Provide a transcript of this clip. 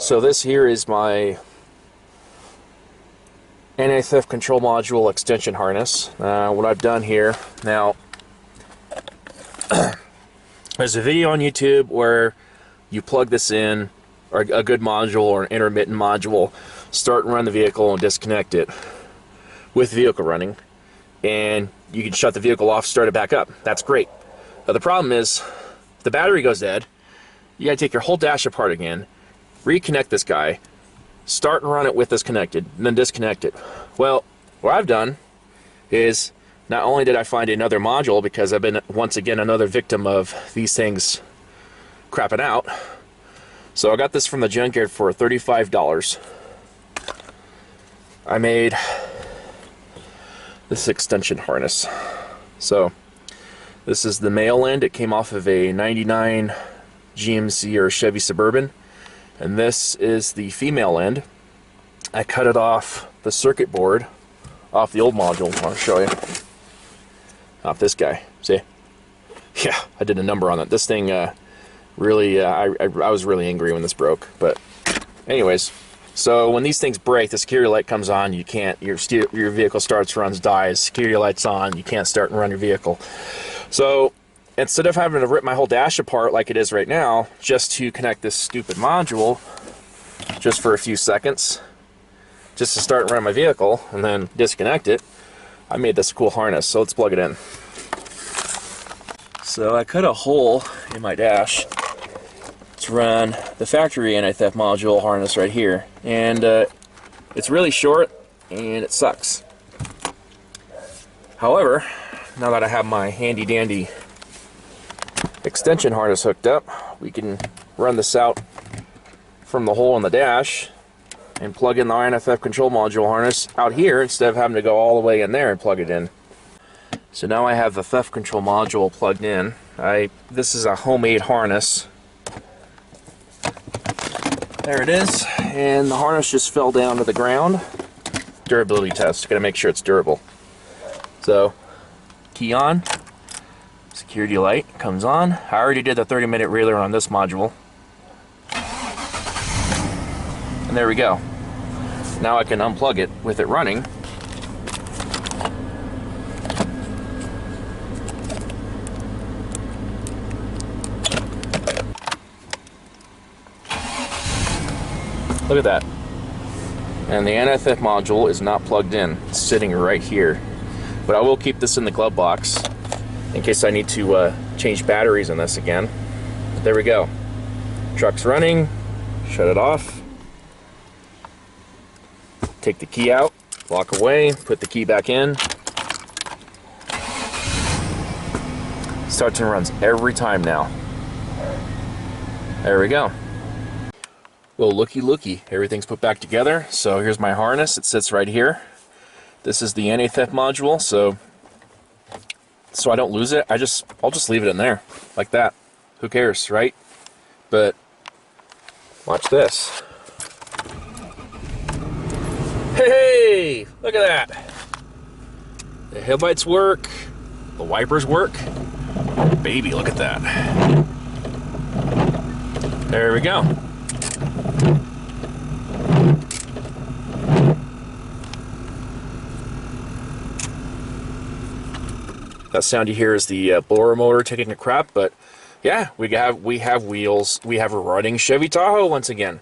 So this here is my anti-theft control module extension harness. What I've done here, now there's a video on YouTube where you plug this in, or a good module or an intermittent module, start and run the vehicle and disconnect it with the vehicle running, and you can shut the vehicle off, start it back up. That's great. But the problem is, if the battery goes dead, you gotta take your whole dash apart again, reconnect this guy, start and run it with this connected, and then disconnect it. Well, what I've done is, not only did I find another module, because I've been, once again, another victim of these things crapping out. So I got this from the junkyard for $35. I made this extension harness. So this is the male end. It came off of a 99 GMC or Chevy Suburban. And this is the female end. I cut it off the circuit board, off the old module. I'll show you. Off this guy. See? Yeah, I did a number on that. This thing really, I was really angry when this broke. But anyways, so when these things break, the security light comes on. You can't, your vehicle starts, runs, dies. Security light's on. You can't start and run your vehicle. So instead of having to rip my whole dash apart like it is right now, just to connect this stupid module, just for a few seconds, just to start and run my vehicle, and then disconnect it, I made this cool harness. So let's plug it in. So I cut a hole in my dash to run the factory anti-theft module harness right here, and it's really short and it sucks. However, now that I have my handy dandy extension harness hooked up, we can run this out from the hole in the dash and plug in the anti-theft control module harness out here instead of having to go all the way in there and plug it in. So now I have the theft control module plugged in. This is a homemade harness. There it is, and the harness just fell down to the ground. Durability test, gotta make sure it's durable. So, key on, security light comes on. I already did the 30-minute reeler on this module. And there we go. Now I can unplug it with it running. Look at that. And the anti-theft module is not plugged in. It's sitting right here. But I will keep this in the glove box in case I need to change batteries on this again. But there we go. Truck's running. Shut it off. Take the key out. Walk away. Put the key back in. Starts and runs every time now. There we go. Well, looky, everything's put back together. So here's my harness. It sits right here. This is the anti-theft module, so I don't lose it. I'll just leave it in there like that. Who cares, right? But watch this. Hey, look at that. The headlights work. The wipers work. Baby, look at that. There we go. That sound you hear is the blower motor taking a crap, but yeah, we have wheels. We have a running Chevy Tahoe once again.